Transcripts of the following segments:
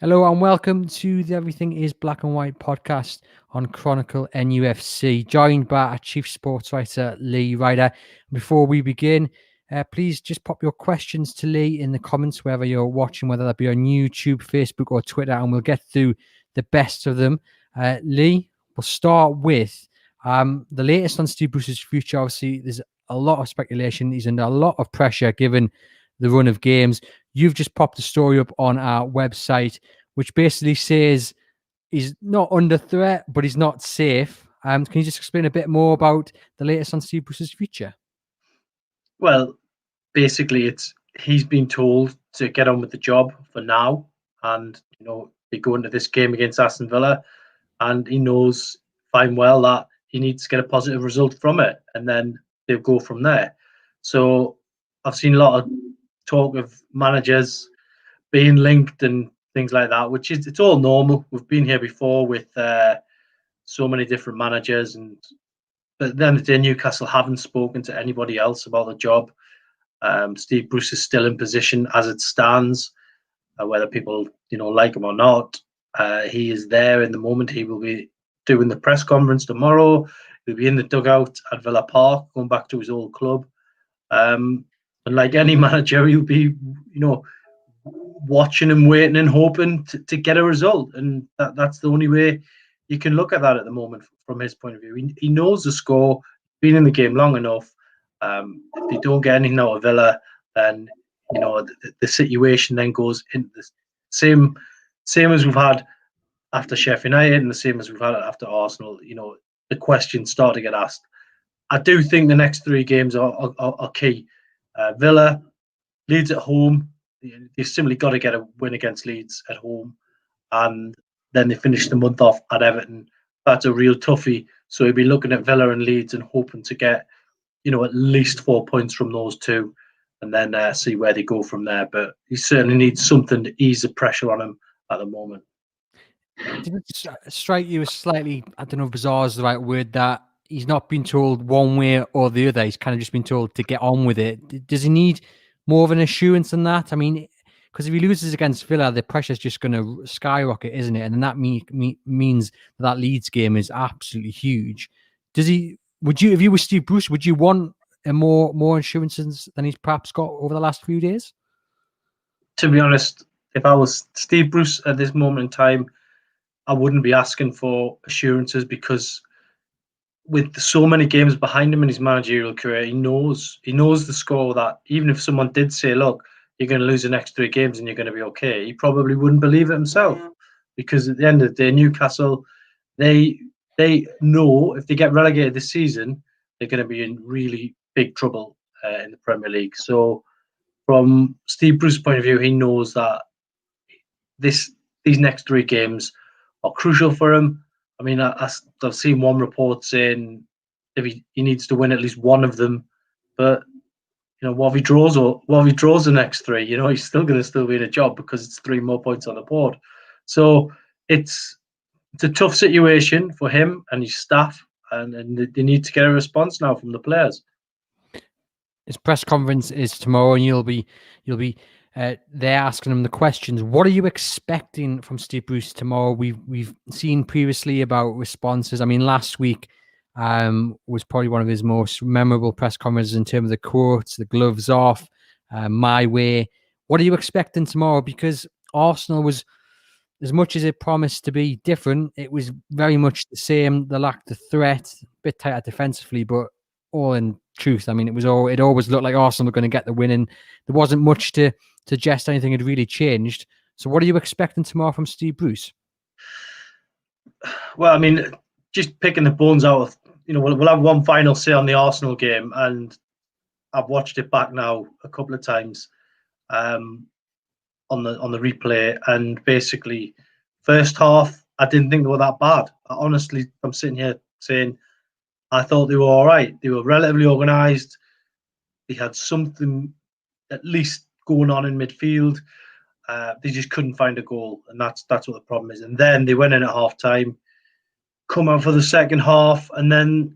Hello and welcome to the Everything is Black and White podcast on Chronicle NUFC, joined by our chief sports writer, Lee Ryder. Before we begin, please just pop your questions to Lee in the comments wherever you're watching, whether that be on YouTube, Facebook or Twitter, and we'll get through the best of them. Lee, we'll start with the latest on Steve Bruce's future. Obviously, there's a lot of speculation. He's under a lot of pressure given the run of games. You've just popped a story up on our website, which basically says he's not under threat, but he's not safe. Can you just explain a bit more about the latest on Steve Bruce's future? Well, basically, he's been told to get on with the job for now, and they go into this game against Aston Villa, and he knows fine well that he needs to get a positive result from it, and then they'll go from there. So I've seen a lot of talk of managers being linked and things like that, which it's all normal. We've been here before with so many different managers, but then the Newcastle haven't spoken to anybody else about the job. Steve Bruce is still in position as it stands, whether people like him or not. He is there in the moment. He will be doing the press conference tomorrow. He'll be in the dugout at Villa Park, going back to his old club. And like any manager, he'll be, watching and waiting and hoping to get a result. And that's the only way you can look at that at the moment from his point of view. He knows the score, been in the game long enough. If they don't get anything out of Villa, then the situation then goes into the same as we've had after Sheffield United and the same as we've had after Arsenal. The questions start to get asked. I do think the next three games are key. Villa, Leeds at home. They've simply got to get a win against Leeds at home, and then they finish the month off at Everton. That's a real toughie. So he'll be looking at Villa and Leeds and hoping to get, at least 4 points from those two, and then see where they go from there. But he certainly needs something to ease the pressure on him at the moment. Did it strike you as slightly, I don't know if bizarre is the right word, that he's not been told one way or the other? He's kind of just been told to get on with it. Does he need more of an assurance than that? I mean, because if he loses against Villa, the pressure's just going to skyrocket, isn't it? And then that means that Leeds game is absolutely huge. If you were Steve Bruce, would you want more assurances than he's perhaps got over the last few days? To be honest, if I was Steve Bruce at this moment in time, I wouldn't be asking for assurances, because with so many games behind him in his managerial career, he knows the score, that even if someone did say, look, you're going to lose the next three games and you're going to be okay, he probably wouldn't believe it himself. Because at the end of the day, Newcastle, they know if they get relegated this season, they're going to be in really big trouble in the Premier League. So from Steve Bruce's point of view, he knows that these next three games are crucial for him. I mean, I've seen one report saying if he needs to win at least one of them, but what if he draws the next three? He's still going to be in a job, because it's 3 more points on the board. So it's a tough situation for him and his staff, and they need to get a response now from the players. His press conference is tomorrow, and you'll be there asking him the questions. What are you expecting from Steve Bruce tomorrow? We've seen previously about responses. I mean, last week was probably one of his most memorable press conferences in terms of the quotes, the gloves off, my way. What are you expecting tomorrow? Because Arsenal was, as much as it promised to be different, it was very much the same. They lacked the threat, a bit tighter defensively, but all in truth, I mean, it always looked like Arsenal were going to get the win, and there wasn't much to suggest anything had really changed. So what are you expecting tomorrow from Steve Bruce? Well, I mean, just picking the bones out of, we'll have one final say on the Arsenal game, and I've watched it back now a couple of times on the replay, and basically first half I didn't think they were that bad. Honestly, I'm sitting here saying I thought they were all right. They were relatively organised. They had something at least going on in midfield. They just couldn't find a goal, and that's what the problem is. And then they went in at half time, come out for the second half, and then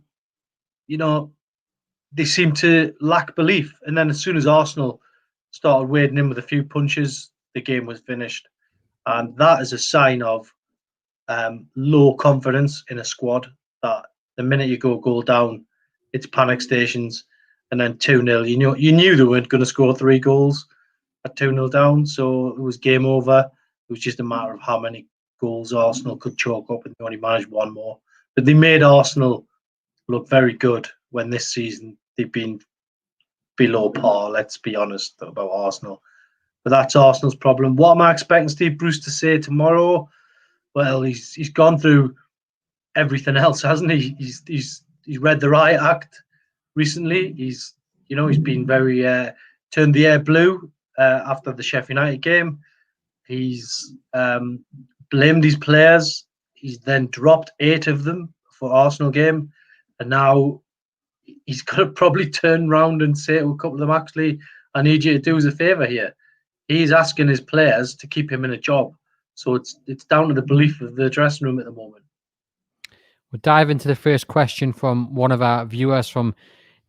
they seemed to lack belief. And then as soon as Arsenal started wading in with a few punches, the game was finished. And that is a sign of low confidence in a squad, that the minute you go goal down, it's panic stations. And then 2-0, you knew they weren't going to score 3 goals at 2-0 down, so it was game over. It was just a matter of how many goals Arsenal could chalk up, and they only managed 1 more. But they made Arsenal look very good when this season they've been below par, let's be honest about Arsenal. But that's Arsenal's problem. What am I expecting Steve Bruce to say tomorrow? Well, he's gone through everything else, hasn't he? He's read the Riot Act recently. He's been very turned the air blue after the Sheffield United game. He's blamed his players. He's then dropped 8 of them for Arsenal game, and now he's got to probably turn around and say to a couple of them, actually, I need you to do us a favour here. He's asking his players to keep him in a job. So it's down to the belief of the dressing room at the moment. We'll dive into the first question from one of our viewers, from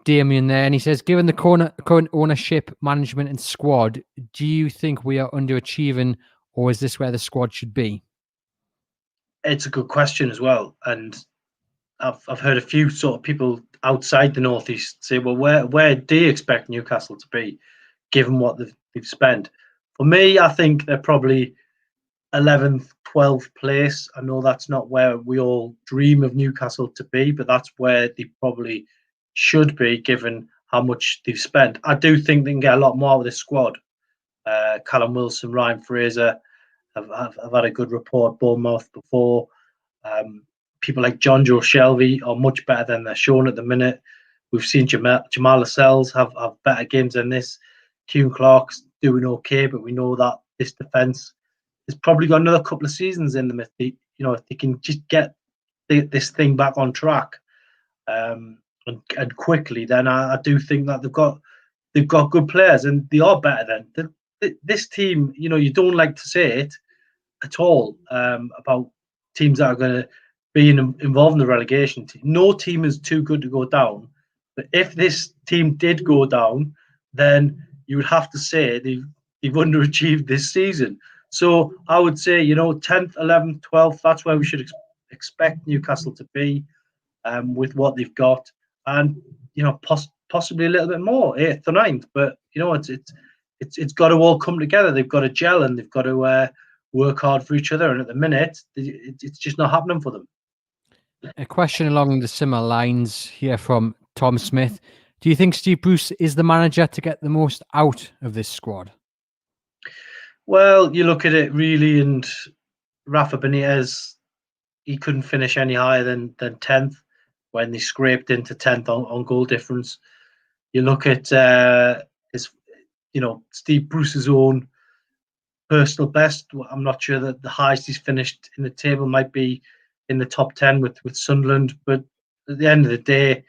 Damien there. And he says, given the current ownership, management and squad, do you think we are underachieving, or is this where the squad should be? It's a good question as well. And I've heard a few sort of people outside the Northeast say, well, where do you expect Newcastle to be, given what they've spent? For me, I think they're probably 11th, 12th place. I know that's not where we all dream of Newcastle to be, but that's where they probably should be, given how much they've spent. I do think they can get a lot more with this squad. Callum Wilson, Ryan Fraser have had a good report, Bournemouth before. People like John Joe Shelby are much better than they're shown at the minute. We've seen Jamal Lascelles have better games than this. Kieran Clark's doing okay, but we know that this defence has probably got another couple of seasons in them if they can just get this thing back on track and quickly. Then I do think that they've got good players, and they are better than this team. You don't like to say it at all about teams that are going to be involved in the relegation team. No team is too good to go down. But if this team did go down, then you would have to say they've underachieved this season. So I would say, 10th, 11th, 12th, that's where we should expect Newcastle to be with what they've got. And, possibly a little bit more, 8th or 9th. But, it's got to all come together. They've got to gel, and they've got to work hard for each other. And at the minute, it's just not happening for them. A question along the similar lines here from Tom Smith. Do you think Steve Bruce is the manager to get the most out of this squad? Well, you look at it really, and Rafa Benitez, he couldn't finish any higher than 10th when they scraped into 10th on goal difference. You look at Steve Bruce's own personal best. I'm not sure that the highest he's finished in the table might be in the top 10 with Sunderland, but at the end of the day,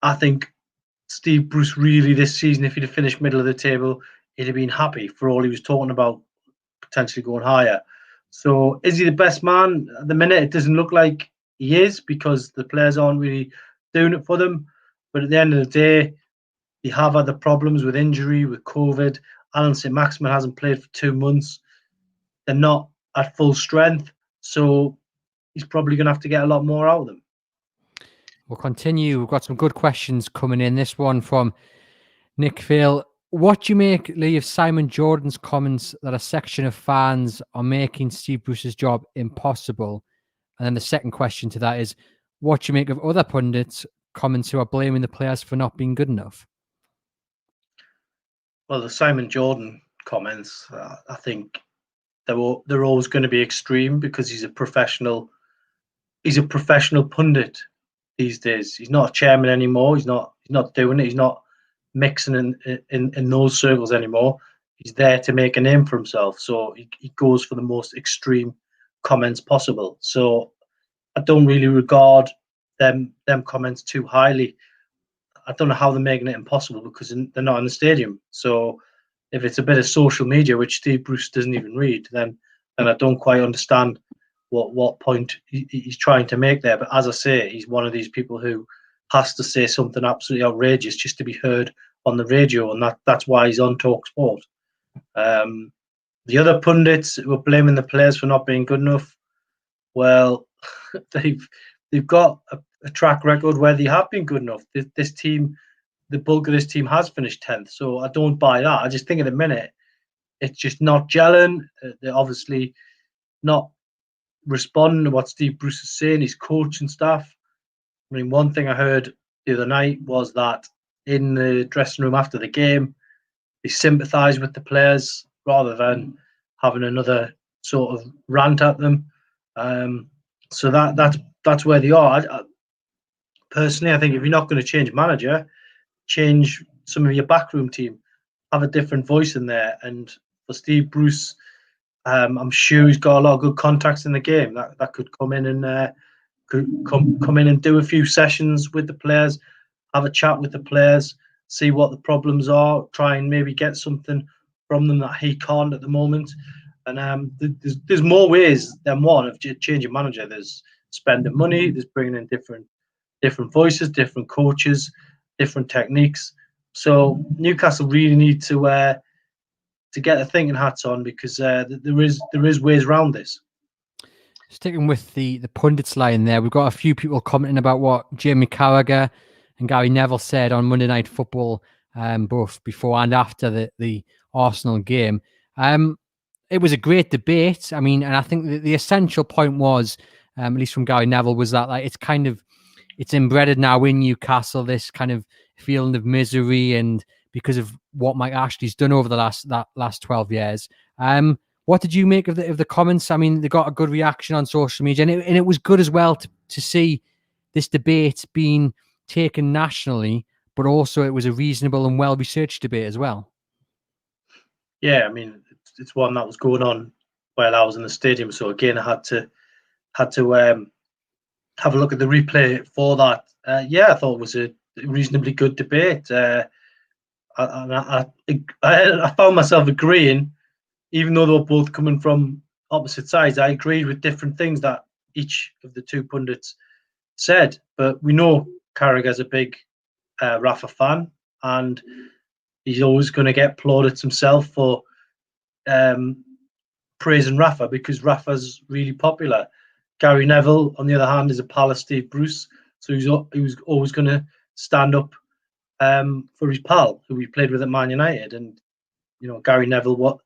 I think Steve Bruce really this season, if he'd have finished middle of the table, he'd have been happy for all he was talking about potentially going higher. So is he the best man? At the minute, it doesn't look like he is, because the players aren't really doing it for them. But at the end of the day, they have had the problems with injury, with COVID. Alan St-Maximin hasn't played for 2 months. They're not at full strength. So he's probably going to have to get a lot more out of them. We'll continue. We've got some good questions coming in. This one from Nick Phil. What do you make, Lee, of Simon Jordan's comments that a section of fans are making Steve Bruce's job impossible? And then the second question to that is, what do you make of other pundits' comments who are blaming the players for not being good enough? Well, the Simon Jordan comments, I think they're always going to be extreme, because he's a professional. He's a professional pundit these days. He's not a chairman anymore. He's not doing it. He's not mixing in those circles anymore. He's there to make a name for himself. So he goes for the most extreme comments possible. So I don't really regard them comments too highly. I don't know how they're making it impossible, because they're not in the stadium. So if it's a bit of social media, which Steve Bruce doesn't even read, then I don't quite understand what point he's trying to make there. But as I say, he's one of these people who has to say something absolutely outrageous just to be heard on the radio, and that's why he's on TalkSport. The other pundits were blaming the players for not being good enough. Well, they've got a track record where they have been good enough. This team, the bulk of this team has finished 10th, so I don't buy that. I just think at the minute it's just not gelling. They're obviously not responding to what Steve Bruce is saying, his coach and staff. I mean, one thing I heard the other night was that in the dressing room after the game, they sympathise with the players rather than having another sort of rant at them. So that's where they are. Personally, I think if you're not going to change manager, change some of your backroom team, have a different voice in there. And for Steve Bruce, I'm sure he's got a lot of good contacts in the game that could come in and come in and do a few sessions with the players, have a chat with the players, see what the problems are, try and maybe get something from them that he can't at the moment. And there's more ways than one of changing manager. There's spending money, there's bringing in different voices, different coaches, different techniques. So Newcastle really need to get their thinking hats on, because there is ways around this. Sticking with the pundits line there, we've got a few people commenting about what Jamie Carragher and Gary Neville said on Monday Night Football, both before and after the Arsenal game. It was a great debate. I mean, and I think the essential point was, at least from Gary Neville, was that like it's embedded now in Newcastle, this kind of feeling of misery, and because of what Mike Ashley's done over the last 12 years. What did you make of the comments? I mean, they got a good reaction on social media, and it was good as well to see this debate being taken nationally, but also it was a reasonable and well-researched debate as well. Yeah, I mean, it's one that was going on while I was in the stadium. So again, I had to have a look at the replay for that. Yeah, I thought it was a reasonably good debate. I found myself agreeing, even though they were both coming from opposite sides. I agreed with different things that each of the two pundits said. But we know Carragher's a big Rafa fan, and he's always going to get plaudits himself for praising Rafa, because Rafa's really popular. Gary Neville, on the other hand, is a pal of Steve Bruce, so he was always going to stand up for his pal, who he played with at Man United. And Gary Neville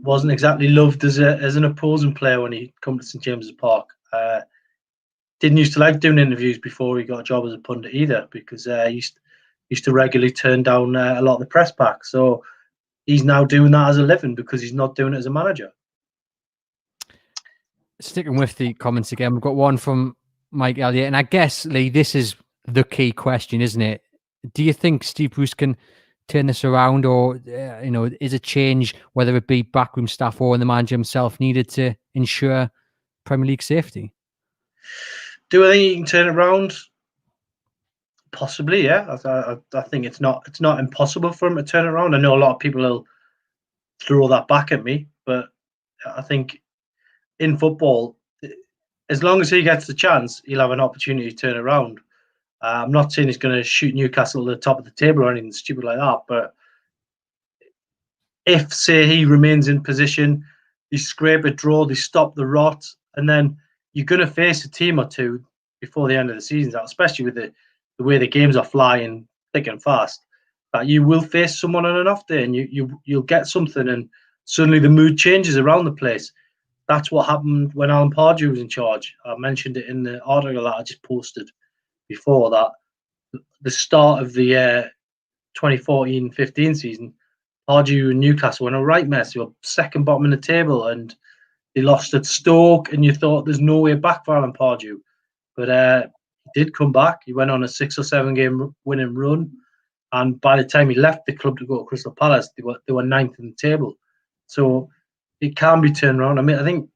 wasn't exactly loved as an opposing player when he come to St James's Park. Didn't used to like doing interviews before he got a job as a pundit either, because he used to regularly turn down a lot of the press pack. So he's now doing that as a living because he's not doing it as a manager. Sticking with the comments again, we've got one from Mike Elliott, and I guess, Lee, this is the key question, isn't it? Do you think Steve Bruce can turn this around, or is a change, whether it be backroom staff or the manager himself, needed to ensure Premier League safety? Do I think he can turn it around? Possibly, yeah. I think it's not impossible for him to turn it around. I know a lot of people will throw that back at me, but I think in football, as long as he gets the chance, he'll have an opportunity to turn around. I'm not saying he's going to shoot Newcastle to the top of the table or anything stupid like that, but if, say, he remains in position, they scrape a draw, they stop the rot, and then you're going to face a team or two before the end of the season, especially with the way the games are flying thick and fast, that you will face someone on an off day, and you'll get something, and suddenly the mood changes around the place. That's what happened when Alan Pardew was in charge. I mentioned it in the article that I just posted before, that the start of the 2014-15 season, Pardew and Newcastle were in a right mess. They were second bottom in the table, and they lost at Stoke, and you thought there's no way back for Alan Pardew. But he did come back. He went on a 6 or 7 game winning run, and by the time he left the club to go to Crystal Palace, they were ninth in the table. So it can be turned around. I mean, I think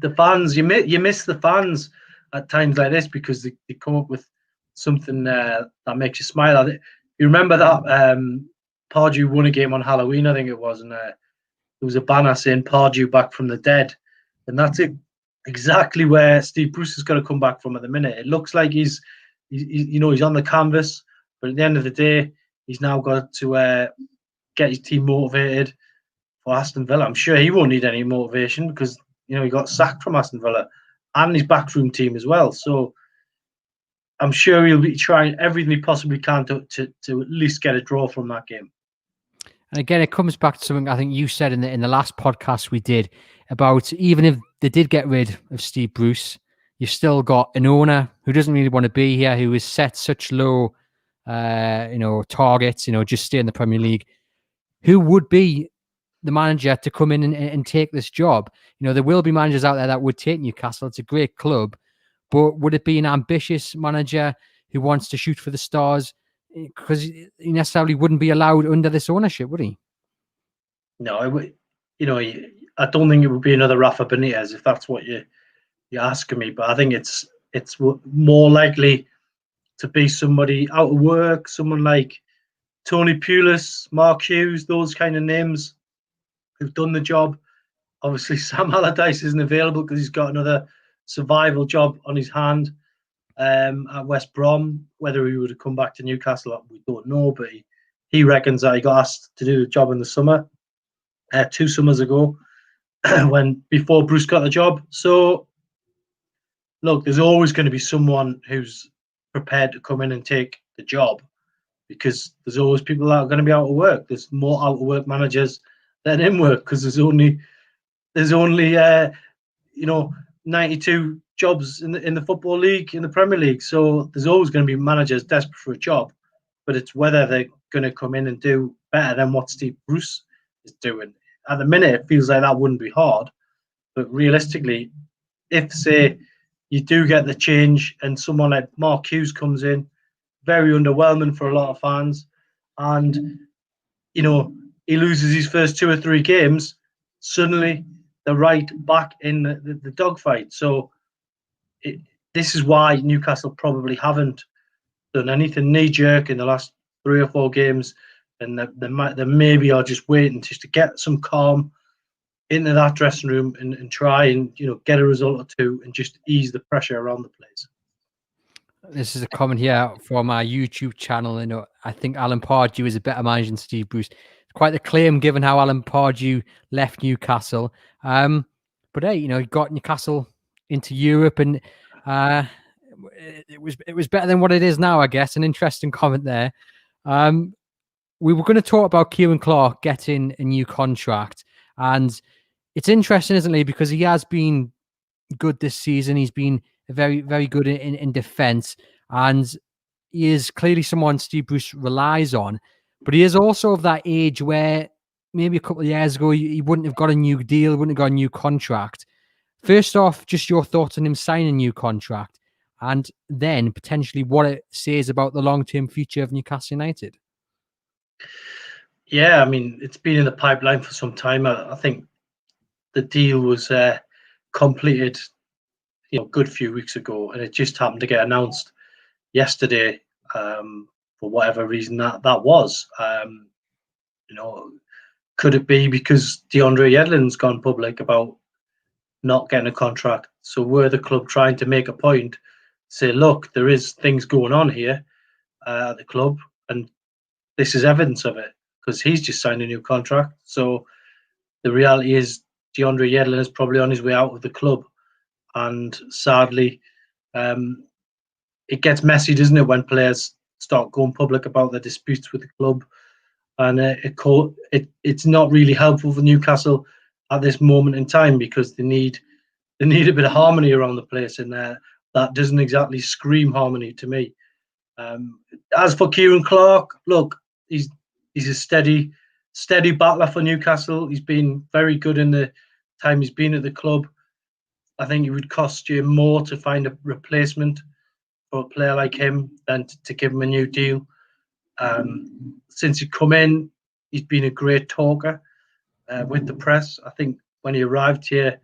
the fans, you miss the fans at times like this, because they come up with something that makes you smile. I think you remember that Pardew won a game on Halloween, I think it was, and there was a banner saying Pardew back from the dead, and that's it. Exactly where Steve Bruce is going to come back from at the minute. It looks like he's on the canvas, but at the end of the day, he's now got to get his team motivated, for Aston Villa. I'm sure he won't need any motivation because he got sacked from Aston Villa and his backroom team as well. So I'm sure he'll be trying everything he possibly can to at least get a draw from that game. And again, it comes back to something I think you said in the last podcast we did about, even if they did get rid of Steve Bruce, you've still got an owner who doesn't really want to be here, who has set such low, targets, just stay in the Premier League. Who would be the manager to come in and take this job? There will be managers out there that would take Newcastle. It's a great club, but would it be an ambitious manager who wants to shoot for the stars? Because he necessarily wouldn't be allowed under this ownership, would he? No, I don't think it would be another Rafa Benitez if that's what you're asking me. But I think it's more likely to be somebody out of work, someone like Tony Pulis, Mark Hughes, those kind of names who've done the job. Obviously, Sam Allardyce isn't available because he's got another survival job on his hand at West Brom. Whether he would have come back to Newcastle, we don't know, but he reckons that he got asked to do the job in the summer, 2 summers ago, before Bruce got the job. So, look, there's always going to be someone who's prepared to come in and take the job, because there's always people that are going to be out of work. There's more out of work managers than in work, because there's only 92 jobs in the Football League, in the Premier League. So there's always going to be managers desperate for a job, but it's whether they're going to come in and do better than what Steve Bruce is doing. At the minute, it feels like that wouldn't be hard, but realistically, if, say, you do get the change and someone like Mark Hughes comes in, very underwhelming for a lot of fans, and he loses his first 2 or 3 games, suddenly they're right back in the dogfight. So this is why Newcastle probably haven't done anything knee-jerk in the last 3 or 4 games, and they maybe are just waiting just to get some calm into that dressing room and try and get a result or 2 and just ease the pressure around the place. This is a comment here from our YouTube channel. I think Alan Pardew is a better manager than Steve Bruce. It's quite the claim given how Alan Pardew left Newcastle. But hey, he got Newcastle into Europe, and it was better than what it is now, I guess. An interesting comment there. We were going to talk about Kieran Clark getting a new contract, and it's interesting, isn't it? Because he has been good this season. He's been very, very good in defence, and he is clearly someone Steve Bruce relies on. But he is also of that age where maybe a couple of years ago he wouldn't have got a new deal, wouldn't have got a new contract. First off, just your thoughts on him signing a new contract, and then potentially what it says about the long-term future of Newcastle United. Yeah, I mean, it's been in the pipeline for some time. I think the deal was completed good few weeks ago, and it just happened to get announced yesterday for whatever reason that was. Could it be because DeAndre Yedlin's gone public about not getting a contract? So we're the club trying to make a point, say, look, there is things going on here at the club, and this is evidence of it, because he's just signed a new contract. So the reality is DeAndre Yedlin is probably on his way out of the club. And sadly, it gets messy, doesn't it, when players start going public about their disputes with the club, and it's not really helpful for Newcastle at this moment in time, because they need a bit of harmony around the place, and that doesn't exactly scream harmony to me. As for Kieran Clark, look, he's a steady battler for Newcastle. He's been very good in the time he's been at the club. I think it would cost you more to find a replacement for a player like him than to give him a new deal. Since he come in, he's been a great talker with the press. I think when he arrived here,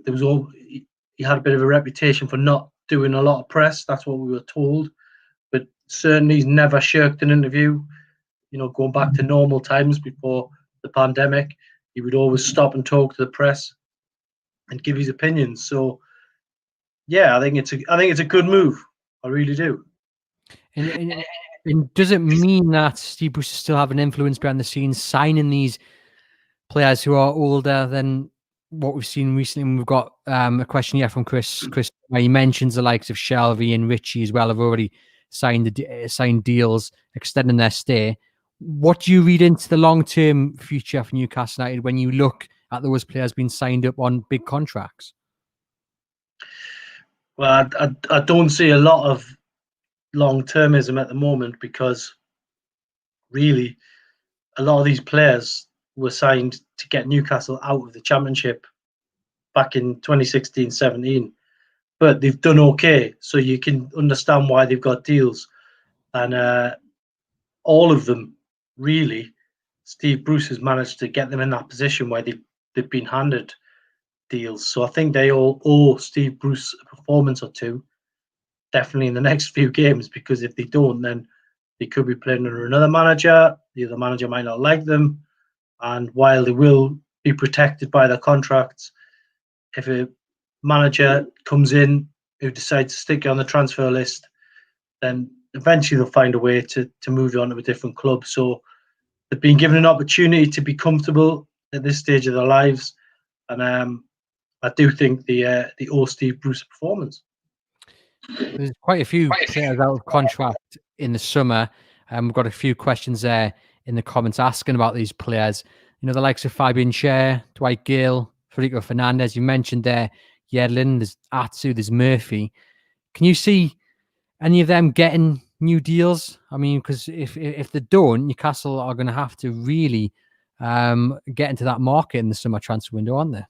he had a bit of a reputation for not doing a lot of press. That's what we were told. But certainly he's never shirked an interview. Going back to normal times before the pandemic, he would always stop and talk to the press and give his opinions. So, yeah, I think it's a good move. I really do. And does it mean that Steve Bruce is still having influence behind the scenes, signing these players who are older than what we've seen recently. And we've got a question here from Chris, where he mentions the likes of Shelby and Richie as well have already signed deals extending their stay. What do you read into the long-term future for Newcastle United when you look at those players being signed up on big contracts? Well, I don't see a lot of long-termism at the moment, because really a lot of these players were signed to get Newcastle out of the Championship back in 2016-17, but they've done okay, so you can understand why they've got deals. And all of them, really, Steve Bruce has managed to get them in that position where they've been handed deals. So I think they all owe Steve Bruce a performance or two, definitely in the next few games, because if they don't, then they could be playing under another manager. The other manager might not like them, and while they will be protected by their contracts, if a manager comes in who decides to stick you on the transfer list, then eventually they'll find a way to move you on to a different club. So they've been given an opportunity to be comfortable at this stage of their lives, and I do think the owe Steve Bruce performance. There's quite a few players out of contract in the summer. We've got a few questions there in the comments asking about these players. You know, the likes of Fabian Schär, Dwight Gale, Federico Fernandez. You mentioned there, Yedlin, there's Atsu, there's Murphy. Can you see any of them getting new deals? I mean, because if they don't, Newcastle are going to have to really get into that market in the summer transfer window, aren't they?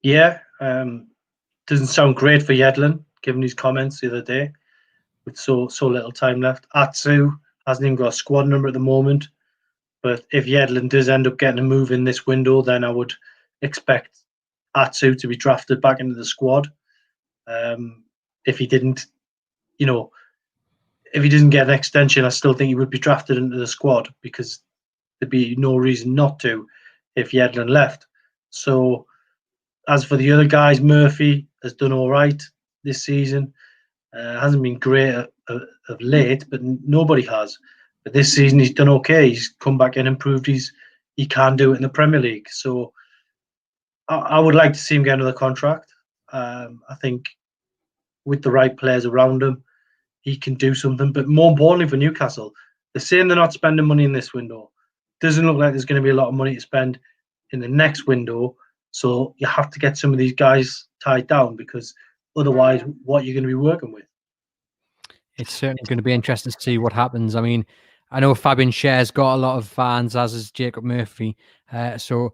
Yeah, doesn't sound great for Yedlin, given his comments the other day, with so little time left. Atsu hasn't even got a squad number at the moment, but if Yedlin does end up getting a move in this window, then I would expect Atsu to be drafted back into the squad. If he didn't, if he doesn't get an extension, I still think he would be drafted into the squad, because there'd be no reason not to if Yedlin left. So as for the other guys, Murphy has done all right this season. Hasn't been great of late, but nobody has. But this season he's done okay. He's come back and improved. He can do it in the Premier League. So I would like to see him get another contract. I think with the right players around him, he can do something. But more importantly for Newcastle, they're saying they're not spending money in this window. Doesn't look like there's going to be a lot of money to spend in the next window. So you have to get some of these guys tied down, because otherwise, what you're going to be working with. It's certainly going to be interesting to see what happens. I mean, I know Fabian Schär's got a lot of fans, as is Jacob Murphy. So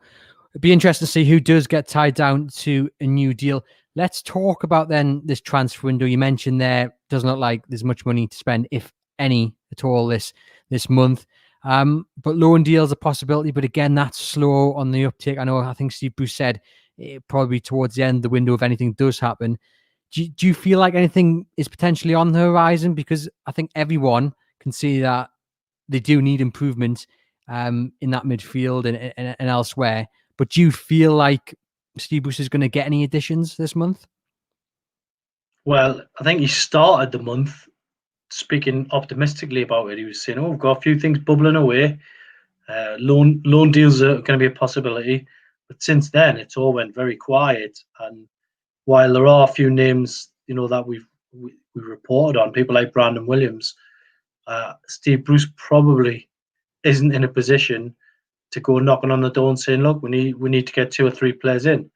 it'd be interesting to see who does get tied down to a new deal. Let's talk about then this transfer window. You mentioned there doesn't look like there's much money to spend, if any at all, this month. But loan deals are a possibility. But again, that's slow on the uptake. I think Steve Bruce said probably towards the end of the window, if anything does happen. Do you feel like anything is potentially on the horizon? Because I think everyone can see that they do need improvement in that midfield and elsewhere. But do you feel like Steve Bruce is going to get any additions this month? Well, I think he started the month speaking optimistically about it. He was saying, we've got a few things bubbling away. Loan deals are going to be a possibility. But since then, it's all went very quiet. And while there are a few names, that we've reported on, people like Brandon Williams, Steve Bruce probably isn't in a position to go knocking on the door and saying, look, we need to get 2 or 3 players in,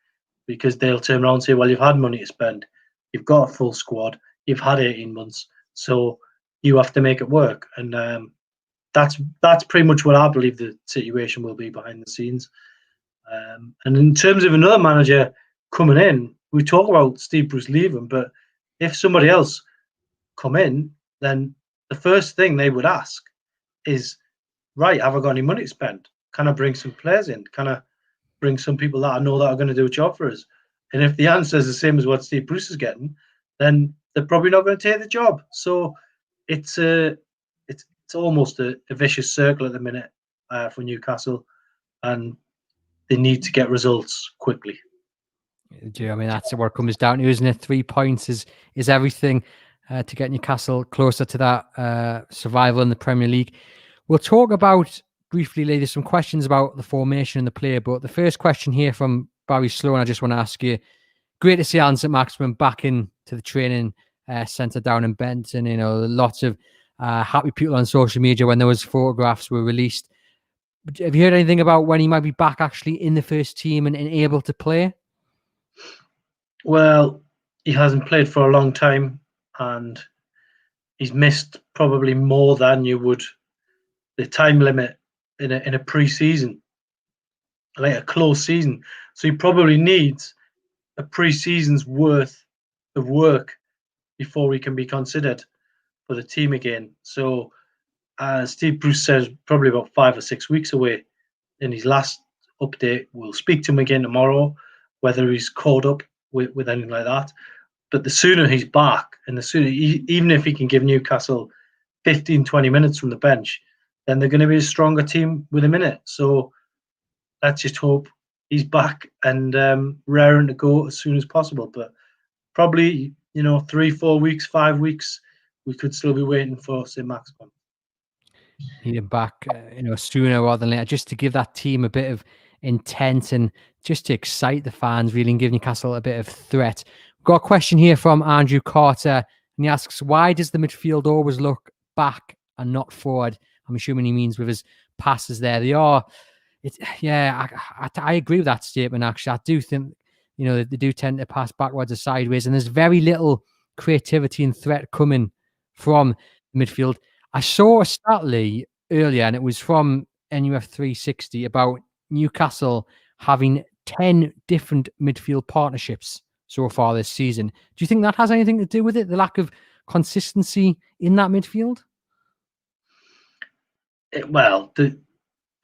because they'll turn around and say, well, you've had money to spend. You've got a full squad. You've had 18 months. So you have to make it work. And that's pretty much what I believe the situation will be behind the scenes. And in terms of another manager coming in, we talk about Steve Bruce leaving, but if somebody else come in, then the first thing they would ask is, right, have I got any money to spend? Can I bring some players in? Can I bring some people that I know that are going to do a job for us? And if the answer is the same as what Steve Bruce is getting, then they're probably not going to take the job. So it's almost a vicious circle at the minute for Newcastle, and they need to get results quickly. I mean, that's what it comes down to, isn't it? 3 points is everything to get Newcastle closer to that survival in the Premier League. We'll talk about briefly, Lee, there's some questions about the formation and the player, but the first question here from Barry Sloan, I just want to ask you, great to see St Maximin back into the training centre down in Benton. You know, lots of happy people on social media when those photographs were released. Have you heard anything about when he might be back actually in the first team and able to play? Well, he hasn't played for a long time, and he's missed probably more than you would the time limit in a pre-season, like a close season. So he probably needs a pre-season's worth of work before he can be considered for the team again. So Steve Bruce says probably about 5 or 6 weeks away in his last update. We'll speak to him again tomorrow, whether he's caught up with anything like that. But the sooner he's back, and the sooner, even if he can give Newcastle 15, 20 minutes from the bench, then they're going to be a stronger team with him in it. So let's just hope he's back and raring to go as soon as possible. But probably, 3, 4 weeks, 5 weeks, we could still be waiting for St. Maximin. Need him back, sooner rather than later, just to give that team a bit of intent and just to excite the fans, really, and give Newcastle a bit of threat. We've got a question here from Andrew Carter, and he asks, why does the midfield always look back and not forward? I'm assuming he means with his passes there. I agree with that statement, actually. I do think, they do tend to pass backwards or sideways, and there's very little creativity and threat coming from midfield. I saw a stat, Lee, earlier, and it was from NUF 360 about Newcastle having 10 different midfield partnerships so far this season. Do you think that has anything to do with it, the lack of consistency in that midfield?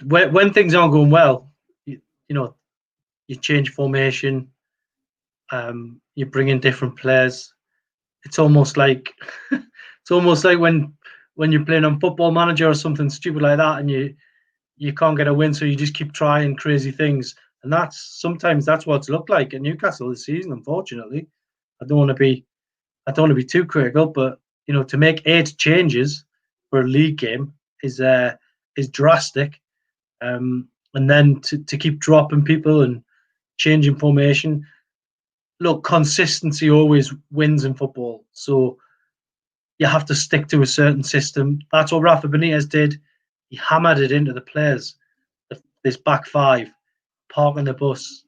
When things aren't going well, you change formation, you bring in different players. It's almost like when you're playing on Football Manager or something stupid like that, and you can't get a win, so you just keep trying crazy things, and sometimes that's what it's looked like at Newcastle this season. Unfortunately, I don't want to be too critical, but to make 8 changes for a league game is drastic, and then to keep dropping people and changing formation. Look, consistency always wins in football, so you have to stick to a certain system. That's what Rafa Benitez did. He hammered it into the players, this back five, parking the bus,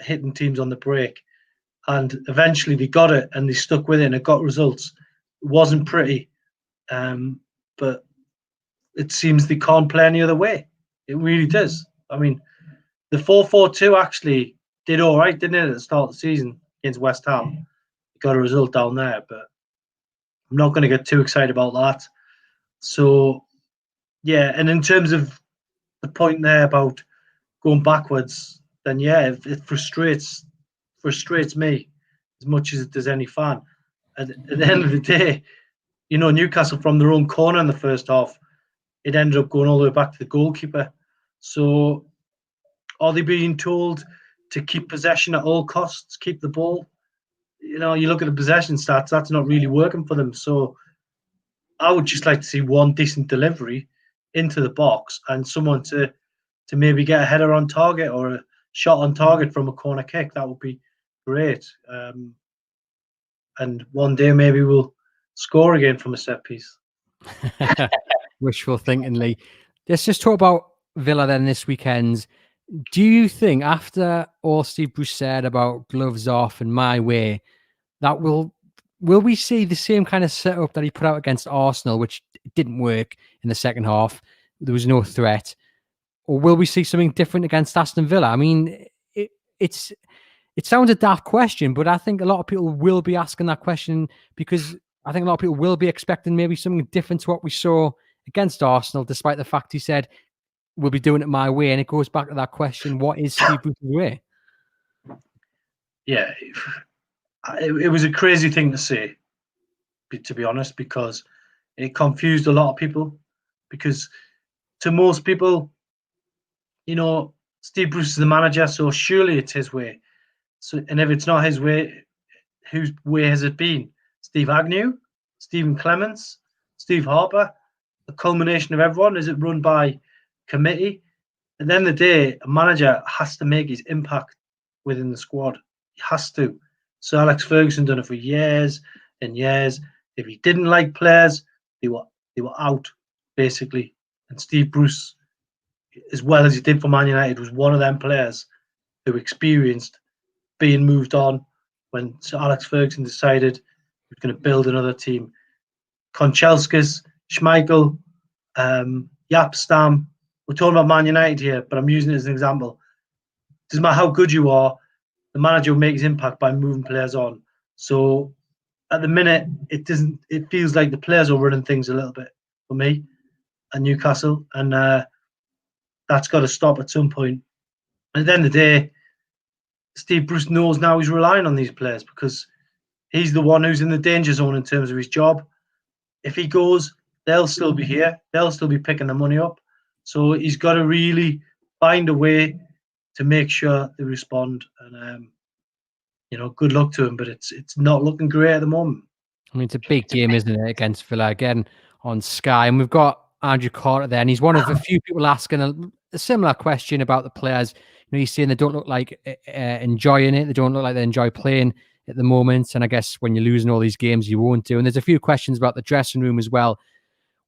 hitting teams on the break. And eventually they got it and they stuck with it and it got results. It wasn't pretty, but it seems they can't play any other way. It really does. I mean, the 4-4-2 actually did all right, didn't it, at the start of the season against West Ham? Got a result down there, but I'm not going to get too excited about that. So, yeah, and in terms of the point there about going backwards, then yeah, it frustrates me as much as it does any fan. At the end of the day, Newcastle from their own corner in the first half, it ended up going all the way back to the goalkeeper. So, are they being told to keep possession at all costs, keep the ball? You look at the possession stats, that's not really working for them. So I would just like to see one decent delivery into the box and someone to maybe get a header on target or a shot on target from a corner kick. That would be great. And one day maybe we'll score again from a set piece. Wishful thinking, Lee. Let's just talk about Villa then this weekend. Do you think, after all Steve Bruce said about gloves off and my way, that will we see the same kind of setup that he put out against Arsenal, which didn't work in the second half? There was no threat. Or will we see something different against Aston Villa? I mean, it sounds a daft question, but I think a lot of people will be asking that question because I think a lot of people will be expecting maybe something different to what we saw against Arsenal, despite the fact he said, we'll be doing it my way. And it goes back to that question, what is Steve Bruce's way? Yeah, it was a crazy thing to say, to be honest, because it confused a lot of people. Because to most people, Steve Bruce is the manager, so surely it's his way. So, and if it's not his way, whose way has it been? Steve Agnew, Stephen Clements, Steve Harper, the culmination of everyone? Is it run by committee. At the end of the day, a manager has to make his impact within the squad. He has to. So Alex Ferguson done it for years and years. If he didn't like players, they were out, basically. And Steve Bruce, as well as he did for Man United, was one of them players who experienced being moved on when Sir Alex Ferguson decided he was going to build another team. Konchelskas, Schmeichel, Yapstam. We're talking about Man United here, but I'm using it as an example. Doesn't matter how good you are, the manager will make his impact by moving players on. So at the minute, it feels like the players are running things a little bit for me at Newcastle, and that's got to stop at some point. And at the end of the day, Steve Bruce knows now he's relying on these players because he's the one who's in the danger zone in terms of his job. If he goes, they'll still be here. They'll still be picking the money up. So he's got to really find a way to make sure they respond. And good luck to him. But it's not looking great at the moment. I mean, it's a big game, isn't it, against Villa again on Sky, and we've got Andrew Carter there, and he's one of a few people asking a similar question about the players. He's saying they don't look like enjoying it. They don't look like they enjoy playing at the moment. And I guess when you're losing all these games, you won't do. And there's a few questions about the dressing room as well.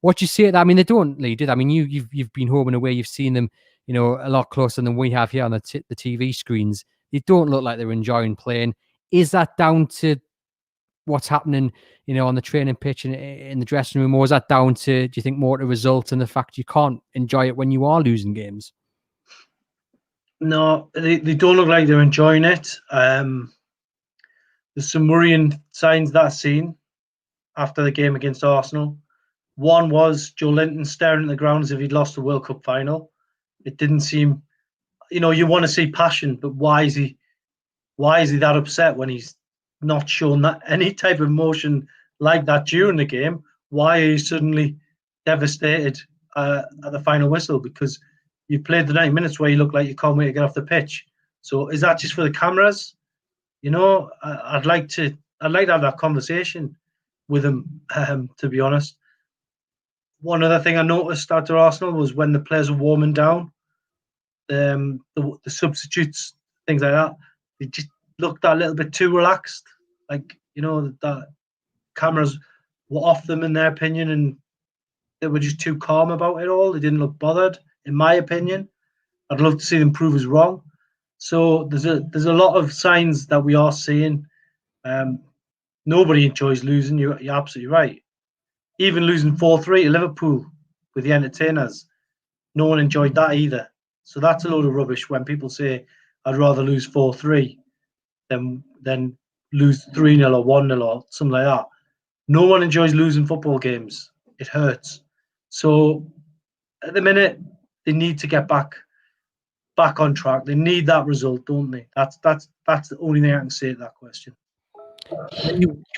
What do you see at that? I mean, they don't really do that. I mean, you've been home and away. You've seen them, a lot closer than we have here on the TV screens. They don't look like they're enjoying playing. Is that down to what's happening, on the training pitch and in the dressing room, or is that down to, do you think, more to results and the fact you can't enjoy it when you are losing games? No, they don't look like they're enjoying it. There's some worrying signs that I've seen after the game against Arsenal. One was Joe Linton staring at the ground as if he'd lost the World Cup final. It didn't seem, you want to see passion, but why is he that upset when he's not shown that any type of emotion like that during the game? Why are you suddenly devastated at the final whistle? Because you played the 90 minutes where you look like you can't wait to get off the pitch. So is that just for the cameras? I'd like to have that conversation with him, to be honest. One other thing I noticed after Arsenal was when the players were warming down, the substitutes, things like that, they just looked a little bit too relaxed. Like, that cameras were off them in their opinion, and they were just too calm about it all. They didn't look bothered, in my opinion. I'd love to see them prove us wrong. So there's a lot of signs that we are seeing. Nobody enjoys losing. You're absolutely right. Even losing 4-3 to Liverpool with the entertainers, no one enjoyed that either. So that's a load of rubbish when people say, I'd rather lose 4-3 than lose 3-0 or 1-0 or something like that. No one enjoys losing football games. It hurts. So at the minute, they need to get back on track. They need that result, don't they? That's the only thing I can say to that question.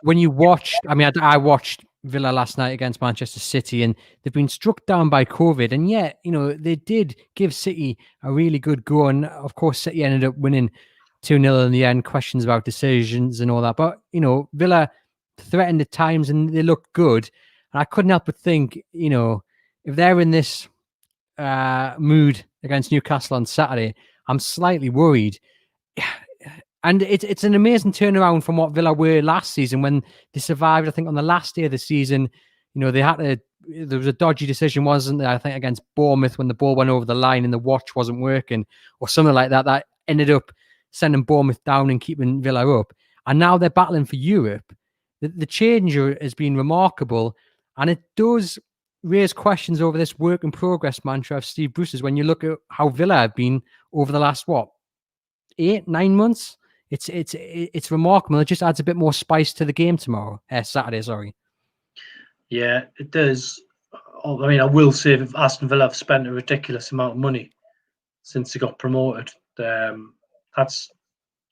When you watched, I mean, I watched Villa last night against Manchester City, and they've been struck down by COVID, and yet, they did give City a really good go, and of course, City ended up winning 2-0 in the end. Questions about decisions and all that, but Villa threatened at times, and they looked good. And I couldn't help but think, if they're in this mood against Newcastle on Saturday, I'm slightly worried. And it's an amazing turnaround from what Villa were last season when they survived. I think on the last day of the season, there was a dodgy decision, wasn't there? I think against Bournemouth when the ball went over the line and the watch wasn't working or something like that. That ended up sending Bournemouth down and keeping Villa up. And now they're battling for Europe. The change has been remarkable, and it does raise questions over this work in progress mantra of Steve Bruce's. When you look at how Villa have been over the last 8-9 months. It's remarkable. It just adds a bit more spice to the game Saturday, sorry. Yeah, it does. I mean, I will say if Aston Villa have spent a ridiculous amount of money since they got promoted. That's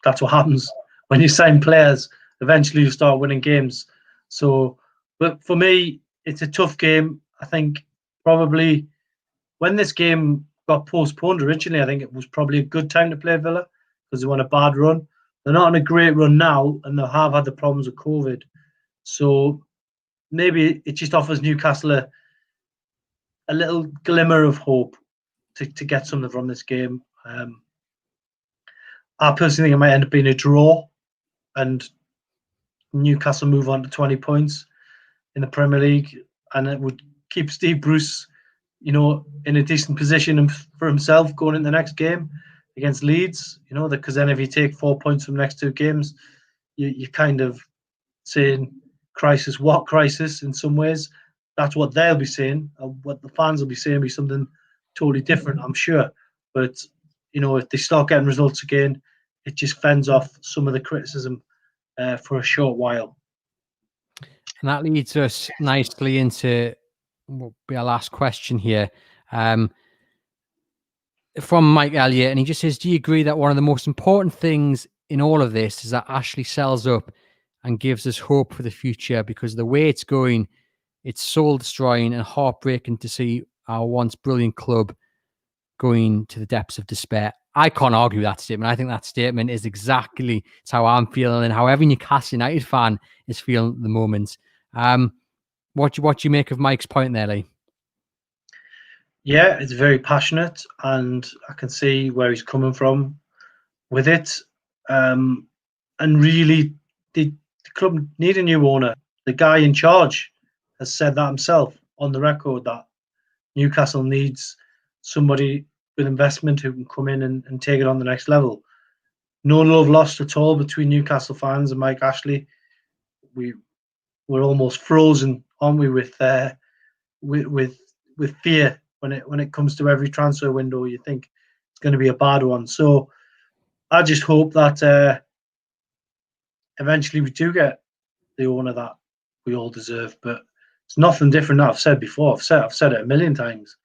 what happens when you sign players. Eventually, you start winning games. So, but for me, it's a tough game. I think probably when this game got postponed originally, I think it was probably a good time to play Villa because they were on a bad run. They're not on a great run now, and they have had the problems with COVID. So maybe it just offers Newcastle a little glimmer of hope to get something from this game. I personally think it might end up being a draw, and Newcastle move on to 20 points in the Premier League, and it would keep Steve Bruce, in a decent position for himself going in the next game against Leeds. Because then if you take 4 points from the next 2 games, you're kind of saying crisis. What crisis? In some ways, that's what they'll be saying. What the fans will be saying will be something totally different, I'm sure. But if they start getting results again, it just fends off some of the criticism for a short while. And that leads us nicely into what will be our last question here. From Mike Elliott, and he just says, do you agree that one of the most important things in all of this is that Ashley sells up and gives us hope for the future? Because the way it's going, it's soul destroying and heartbreaking to see our once brilliant club going to the depths of despair. I can't argue that statement. I think that statement is exactly how I'm feeling and how every Newcastle United fan is feeling at the moment. What do you make of Mike's point there, Lee? Yeah, it's very passionate, and I can see where he's coming from with it. And really, the club need a new owner. The guy in charge has said that himself on the record, that Newcastle needs somebody with investment who can come in and take it on the next level. No love lost at all between Newcastle fans and Mike Ashley. We're almost frozen, aren't we, with fear when it comes to every transfer window. You think it's going to be a bad one. So I just hope that eventually we do get the owner that we all deserve. But it's nothing different that I've said before. I've said it a million times.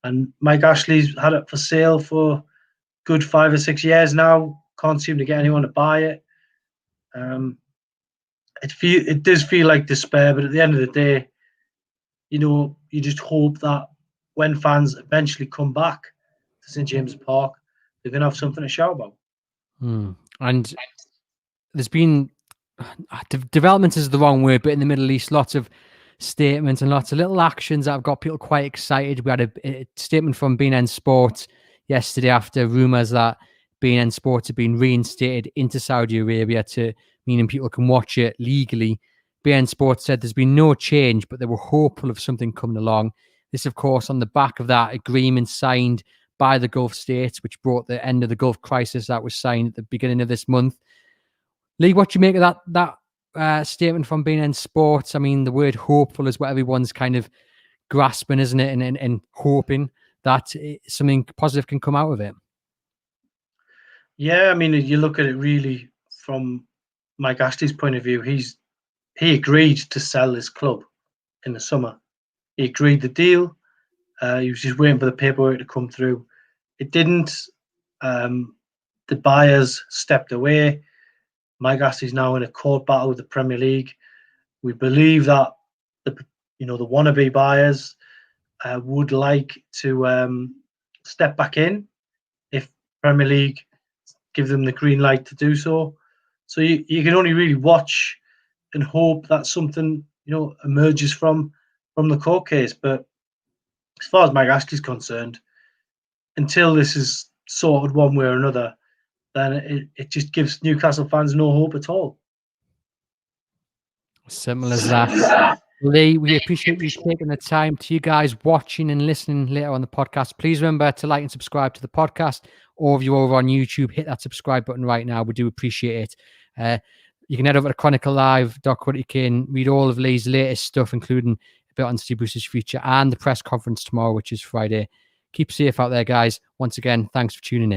And Mike Ashley's had it for sale for good 5 or 6 years now. Can't seem to get anyone to buy it. It does feel like despair, but at the end of the day, you just hope that when fans eventually come back to St James's Park, they're going to have something to shout about. And there's been development is the wrong word, but in the Middle East, lots of statements and lots of little actions that have got people quite excited. We had a statement from BNN Sport yesterday after rumours that BNN Sport had been reinstated into Saudi Arabia, to meaning people can watch it legally. BNN Sport said there's been no change, but they were hopeful of something coming along. This, of course, on the back of that agreement signed by the Gulf states, which brought the end of the Gulf crisis that was signed at the beginning of this month. Lee, what do you make of that statement from BNN Sports? I mean, the word hopeful is what everyone's kind of grasping, isn't it? And hoping that something positive can come out of it. Yeah, I mean, you look at it really from Mike Ashley's point of view. He agreed to sell his club in the summer. He agreed the deal. He was just waiting for the paperwork to come through. It didn't. The buyers stepped away. Mike Ashley's now in a court battle with the Premier League. We believe that the wannabe buyers would like to step back in if Premier League give them the green light to do so. So you can only really watch and hope that something emerges from the court case. But as far as Mike Ashley's concerned, until this is sorted one way or another, then it just gives Newcastle fans no hope at all. Simple as that. Lee, we appreciate you taking the time. To you guys watching and listening later on the podcast, please remember to like and subscribe to the podcast, or if you're over on YouTube, hit that subscribe button right now. We do appreciate it. You can head over to chroniclelive.co.uk and read all of Lee's latest stuff, including a bit on Steve Bruce's future and the press conference tomorrow, which is Friday. Keep safe out there, guys. Once again, thanks for tuning in.